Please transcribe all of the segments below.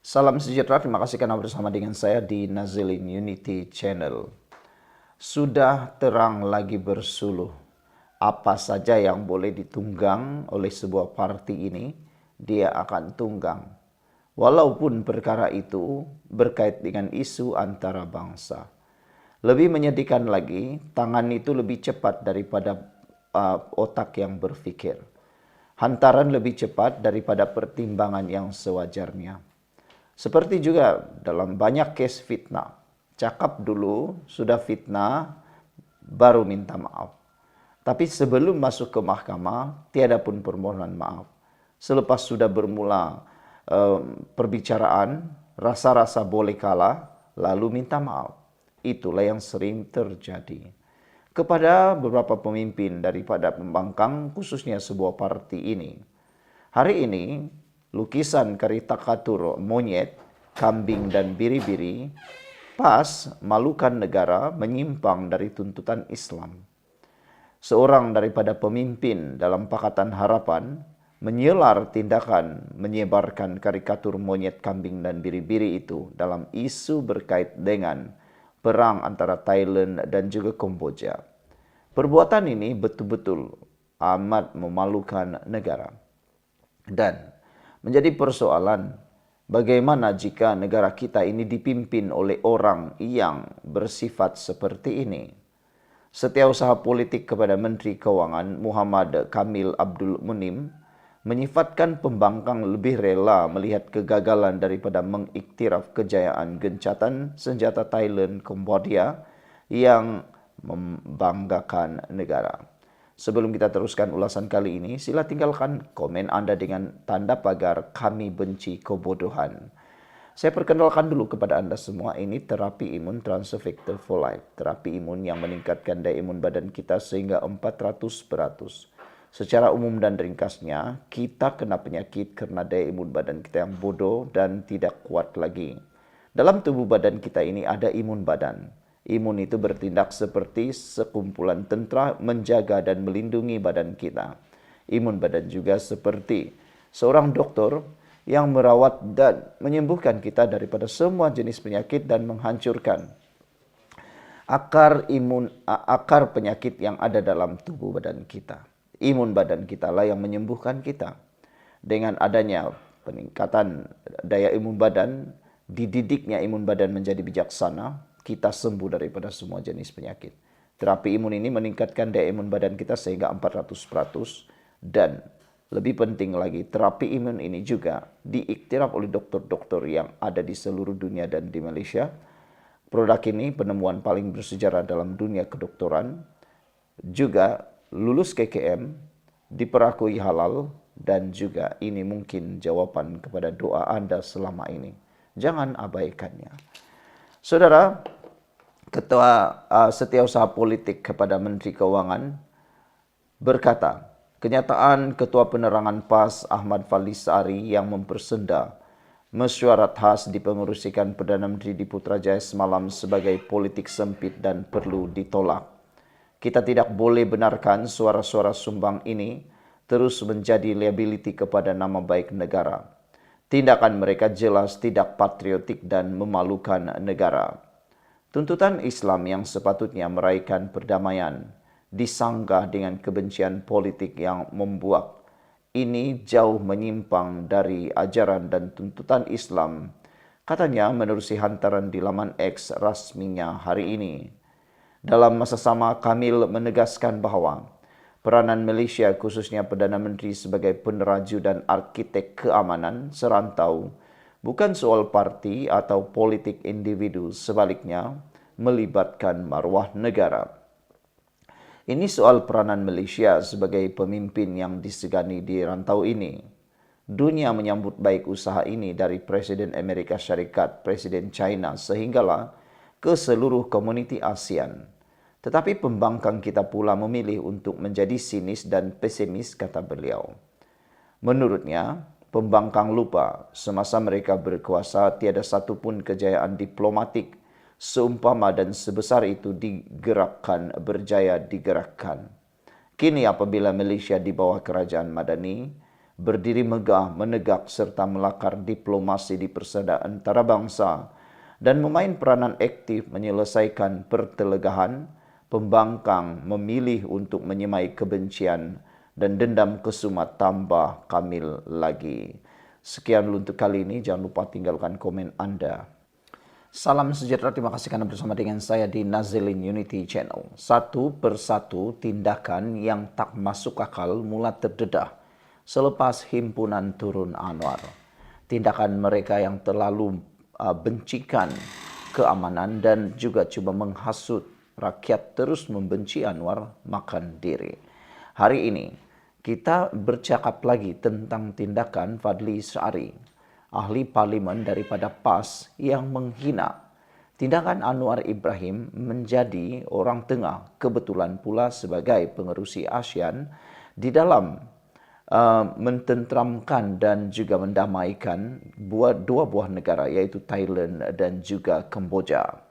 Salam sejahtera, terima kasih karena bersama dengan saya di Nazilin Unity Channel. Sudah terang lagi bersuluh, apa saja yang boleh ditunggang oleh sebuah parti ini, dia akan tunggang. Walaupun perkara itu berkait dengan isu antara bangsa. Lebih menyedihkan lagi, tangan itu lebih cepat daripada otak yang berpikir. Hantaran lebih cepat daripada pertimbangan yang sewajarnya. Seperti juga dalam banyak case fitnah. Cakap dulu, sudah fitnah, baru minta maaf. Tapi sebelum masuk ke mahkamah, tiada pun permohonan maaf. Selepas sudah bermula perbicaraan, rasa-rasa boleh kalah, lalu minta maaf. Itulah yang sering terjadi. Kepada beberapa pemimpin daripada pembangkang, khususnya sebuah parti ini. Hari ini, lukisan karikatur monyet, kambing dan biri-biri pas malukan negara menyimpang dari tuntutan Islam. Seorang daripada pemimpin dalam Pakatan Harapan menyelar tindakan menyebarkan karikatur monyet, kambing dan biri-biri itu dalam isu berkait dengan perang antara Thailand dan juga Kamboja. Perbuatan ini betul-betul amat memalukan negara. Dan menjadi persoalan, bagaimana jika negara kita ini dipimpin oleh orang yang bersifat seperti ini? Setiausaha politik kepada Menteri Keuangan Muhammad Kamil Abdul Munim menyifatkan pembangkang lebih rela melihat kegagalan daripada mengiktiraf kejayaan gencatan senjata Thailand Kamboja yang membanggakan negara. Sebelum kita teruskan ulasan kali ini, sila tinggalkan komen Anda dengan tanda pagar "Kami benci kebodohan". Saya perkenalkan dulu kepada Anda semua, ini terapi imun Transfer Factor for Life. Terapi imun yang meningkatkan daya imun badan kita sehingga 400%. Secara umum dan ringkasnya, kita kena penyakit karena daya imun badan kita yang bodoh dan tidak kuat lagi. Dalam tubuh badan kita ini ada imun badan. Imun itu bertindak seperti sekumpulan tentara menjaga dan melindungi badan kita. Imun badan juga seperti seorang dokter yang merawat dan menyembuhkan kita daripada semua jenis penyakit dan menghancurkan akar penyakit yang ada dalam tubuh badan kita. Imun badan kita lah yang menyembuhkan kita. Dengan adanya peningkatan daya imun badan, dididiknya imun badan menjadi bijaksana, kita sembuh daripada semua jenis penyakit. Terapi imun ini meningkatkan daya imun badan kita sehingga 400%, dan lebih penting lagi, terapi imun ini juga diiktiraf oleh dokter-dokter yang ada di seluruh dunia dan di Malaysia. Produk ini penemuan paling bersejarah dalam dunia kedokteran, juga lulus KKM, diperakui halal, dan juga ini mungkin jawaban kepada doa Anda selama ini. Jangan abaikannya. Saudara, Ketua Setiausaha Politik kepada Menteri Keuangan berkata, kenyataan Ketua Penerangan PAS Ahmad Falisari yang mempersenda mesyuarat khas dipengerusikan Perdana Menteri di Putrajaya semalam sebagai politik sempit dan perlu ditolak. Kita tidak boleh benarkan suara-suara sumbang ini terus menjadi liability kepada nama baik negara. Tindakan mereka jelas tidak patriotik dan memalukan negara. Tuntutan Islam yang sepatutnya meraihkan perdamaian disanggah dengan kebencian politik yang membuat ini jauh menyimpang dari ajaran dan tuntutan Islam, katanya menerusi hantaran di laman X rasminya hari ini. Dalam masa sama, Kamil menegaskan bahawa peranan Malaysia khususnya Perdana Menteri sebagai peneraju dan arkitek keamanan serantau bukan soal parti atau politik individu, sebaliknya melibatkan maruah negara. Ini soal peranan Malaysia sebagai pemimpin yang disegani di rantau ini. Dunia menyambut baik usaha ini dari Presiden Amerika Syarikat, Presiden China, sehinggalah ke seluruh komuniti ASEAN. Tetapi pembangkang kita pula memilih untuk menjadi sinis dan pesimis, kata beliau. Menurutnya, pembangkang lupa semasa mereka berkuasa tiada satupun kejayaan diplomatik seumpama dan sebesar itu berjaya digerakkan. Kini apabila Malaysia di bawah kerajaan Madani, berdiri megah, menegak serta melakar diplomasi di persaudaraan antarabangsa dan memain peranan aktif menyelesaikan pertelegahan, pembangkang memilih untuk menyemai kebencian dan dendam kesumat tambah kamil lagi. Sekian untuk kali ini, jangan lupa tinggalkan komen Anda. Salam sejahtera, terima kasih karena bersama dengan saya di Nazilin Unity Channel. Satu persatu tindakan yang tak masuk akal mulai terdedah selepas himpunan turun Anwar. Tindakan mereka yang terlalu bencikan keamanan dan juga coba menghasut rakyat terus membenci Anwar makan diri. Hari ini kita bercakap lagi tentang tindakan Fadli Syari, ahli parlimen daripada PAS yang menghina. Tindakan Anwar Ibrahim menjadi orang tengah, kebetulan pula sebagai pengerusi ASEAN di dalam mententramkan dan juga mendamaikan dua buah negara, yaitu Thailand dan juga Kamboja.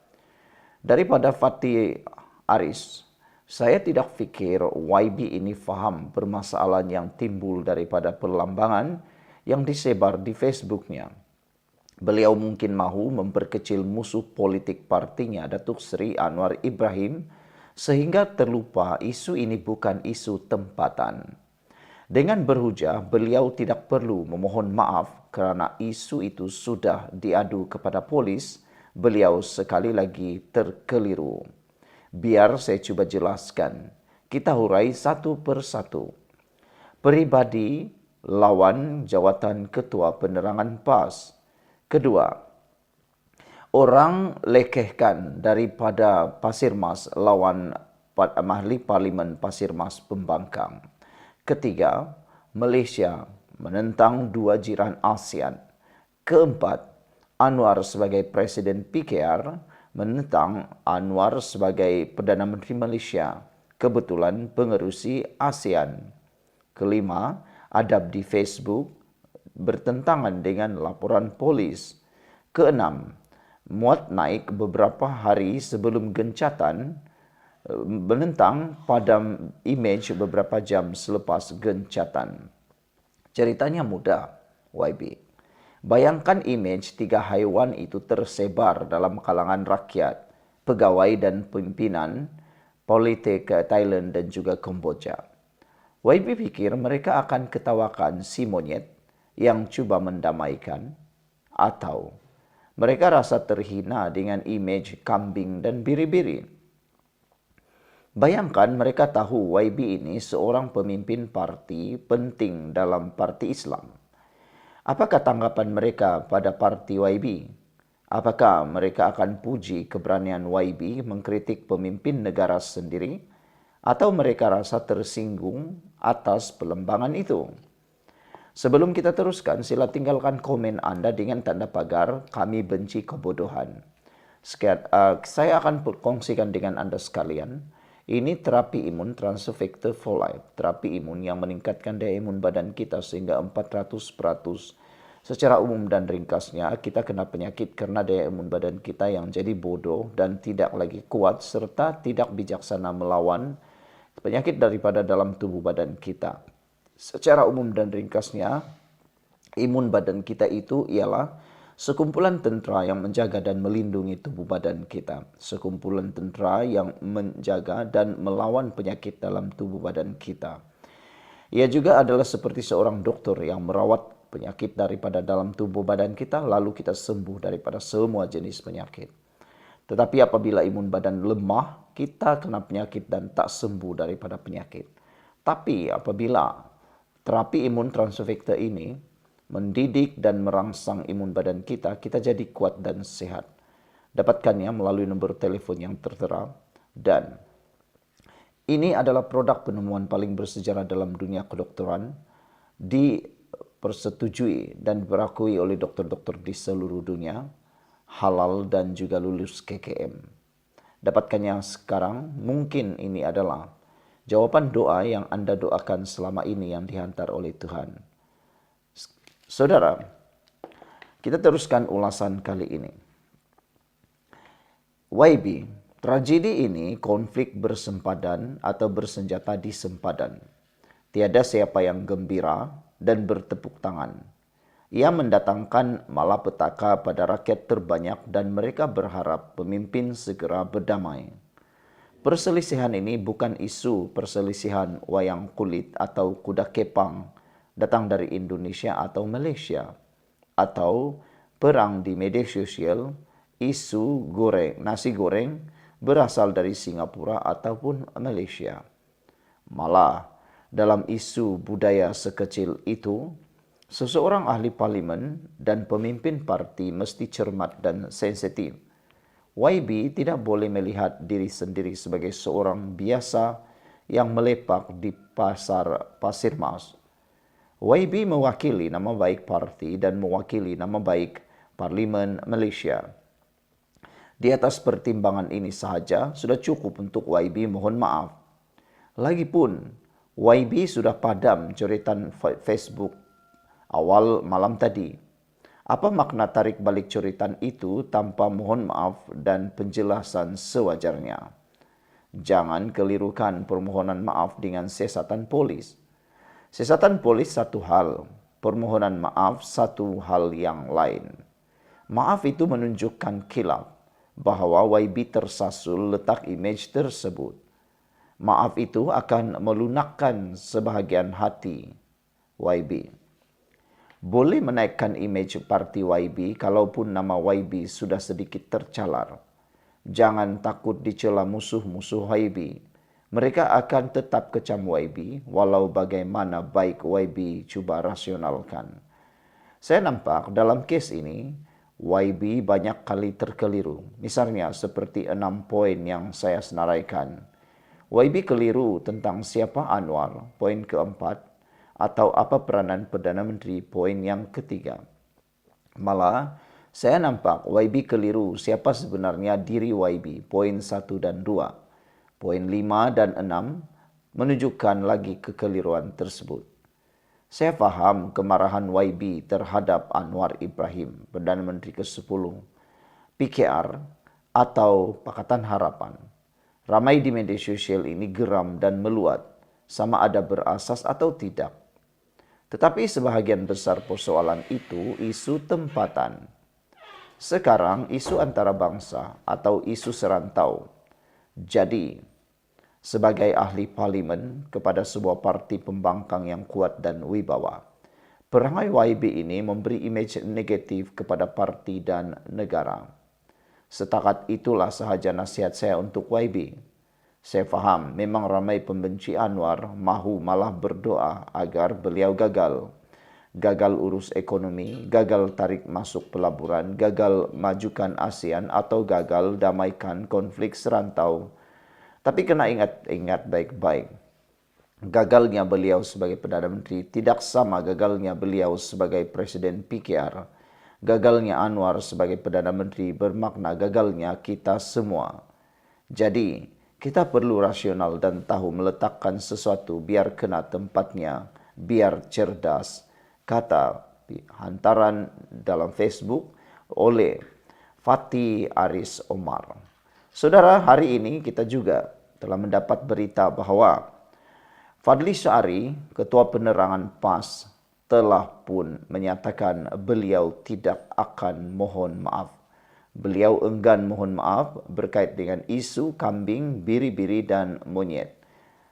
Daripada Fatih Aris, saya tidak fikir YB ini faham permasalahan yang timbul daripada perlambangan yang disebar di Facebooknya. Beliau mungkin mahu memperkecil musuh politik partinya, Datuk Seri Anwar Ibrahim, sehingga terlupa isu ini bukan isu tempatan. Dengan berhujah, beliau tidak perlu memohon maaf kerana isu itu sudah diadu kepada polis. Beliau sekali lagi terkeliru. Biar saya cuba jelaskan. Kita hurai satu persatu. Peribadi lawan jawatan Ketua Penerangan PAS. Kedua, orang lekehkan daripada Pasir Mas lawan ahli parlimen Pasir Mas Pembangkang. Ketiga, Malaysia menentang dua jiran ASEAN. Keempat, Anwar sebagai Presiden PKR menentang Anwar sebagai Perdana Menteri Malaysia, kebetulan pengerusi ASEAN. Kelima, adab di Facebook bertentangan dengan laporan polis. Keenam, muat naik beberapa hari sebelum gencatan menentang padam imej beberapa jam selepas gencatan. Ceritanya mudah, YB. Bayangkan imej 3 haiwan itu tersebar dalam kalangan rakyat, pegawai dan pimpinan politik Thailand dan juga Kamboja. YB pikir mereka akan ketawakan si monyet yang cuba mendamaikan, atau mereka rasa terhina dengan imej kambing dan biri-biri. Bayangkan mereka tahu YB ini seorang pemimpin parti penting dalam parti Islam. Apakah tanggapan mereka pada parti YB? Apakah mereka akan puji keberanian YB mengkritik pemimpin negara sendiri? Atau mereka rasa tersinggung atas pelembangan itu? Sebelum kita teruskan, sila tinggalkan komen Anda dengan tanda pagar "Kami benci kebodohan". Saya akan kongsikan dengan Anda sekalian. Ini terapi imun Transfer Factor for Life, terapi imun yang meningkatkan daya imun badan kita sehingga 400%. Secara umum dan ringkasnya, kita kena penyakit karena daya imun badan kita yang jadi bodoh dan tidak lagi kuat serta tidak bijaksana melawan penyakit daripada dalam tubuh badan kita. Secara umum dan ringkasnya, imun badan kita itu ialah sekumpulan tentera yang menjaga dan melindungi tubuh badan kita. Sekumpulan tentera yang menjaga dan melawan penyakit dalam tubuh badan kita. Ia juga adalah seperti seorang dokter yang merawat penyakit daripada dalam tubuh badan kita, lalu kita sembuh daripada semua jenis penyakit. Tetapi apabila imun badan lemah, kita kena penyakit dan tak sembuh daripada penyakit. Tapi apabila terapi imun transfer factor ini mendidik dan merangsang imun badan kita, kita jadi kuat dan sehat. Dapatkannya melalui nombor telefon yang tertera. Dan ini adalah produk penemuan paling bersejarah dalam dunia kedokteran, dipersetujui dan diakui oleh dokter-dokter di seluruh dunia, halal dan juga lulus KKM. Dapatkannya sekarang, mungkin ini adalah jawaban doa yang Anda doakan selama ini yang dihantar oleh Tuhan. Saudara, kita teruskan ulasan kali ini. YB, tragedi ini konflik bersempadan atau bersenjata di sempadan. Tiada siapa yang gembira dan bertepuk tangan. Ia mendatangkan malapetaka pada rakyat terbanyak dan mereka berharap pemimpin segera berdamai. Perselisihan ini bukan isu perselisihan wayang kulit atau kuda kepang datang dari Indonesia atau Malaysia, atau perang di media sosial, isu nasi goreng berasal dari Singapura ataupun Malaysia. Malah, dalam isu budaya sekecil itu, seseorang ahli parlimen dan pemimpin parti mesti cermat dan sensitif. YB tidak boleh melihat diri sendiri sebagai seorang biasa yang melepak di pasar Pasir Mas. YB mewakili nama baik parti dan mewakili nama baik Parlimen Malaysia. Di atas pertimbangan ini sahaja sudah cukup untuk YB mohon maaf. Lagipun, YB sudah padam coretan Facebook awal malam tadi. Apa makna tarik balik coretan itu tanpa mohon maaf dan penjelasan sewajarnya? Jangan kelirukan permohonan maaf dengan siasatan polis. Siasatan polis satu hal, permohonan maaf satu hal yang lain. Maaf itu menunjukkan kilap bahawa YB tersasul letak imej tersebut. Maaf itu akan melunakkan sebahagian hati YB. Boleh menaikkan imej parti YB kalaupun nama YB sudah sedikit tercalar. Jangan takut dicela musuh-musuh YB. Mereka akan tetap kecam YB walau bagaimana baik YB cuba rasionalkan. Saya nampak dalam kes ini, YB banyak kali terkeliru. Misalnya seperti 6 poin yang saya senaraikan. YB keliru tentang siapa Anwar, poin keempat, atau apa peranan Perdana Menteri, poin yang ketiga. Malah, saya nampak YB keliru siapa sebenarnya diri YB, poin 1 dan 2. Poin 5 dan 6 menunjukkan lagi kekeliruan tersebut. Saya faham kemarahan YB terhadap Anwar Ibrahim, Perdana Menteri ke-10, PKR atau Pakatan Harapan. Ramai di media sosial ini geram dan meluat, sama ada berasas atau tidak. Tetapi sebahagian besar persoalan itu isu tempatan. Sekarang isu antara bangsa atau isu serantau. Jadi, sebagai ahli parlimen kepada sebuah parti pembangkang yang kuat dan wibawa, perangai YB ini memberi imej negatif kepada parti dan negara. Setakat itulah sahaja nasihat saya untuk YB. Saya faham memang ramai pembenci Anwar mahu malah berdoa agar beliau gagal. Gagal urus ekonomi, gagal tarik masuk pelaburan, gagal majukan ASEAN atau gagal damaikan konflik serantau. Tapi kena ingat baik-baik. Gagalnya beliau sebagai Perdana Menteri tidak sama gagalnya beliau sebagai Presiden PKR. Gagalnya Anwar sebagai Perdana Menteri bermakna gagalnya kita semua. Jadi, kita perlu rasional dan tahu meletakkan sesuatu biar kena tempatnya, biar cerdas. Kata hantaran dalam Facebook oleh Fatih Aris Omar. Saudara, hari ini kita juga telah mendapat berita bahawa Fadli Syari, Ketua Penerangan PAS, telah pun menyatakan beliau tidak akan mohon maaf. Beliau enggan mohon maaf berkait dengan isu kambing, biri-biri dan monyet.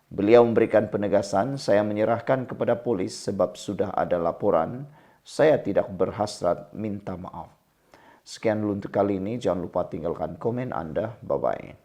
Beliau memberikan penegasan, saya menyerahkan kepada polis sebab sudah ada laporan, saya tidak berhasrat minta maaf. Sekian dulu untuk kali ini, jangan lupa tinggalkan komen Anda. Bye-bye.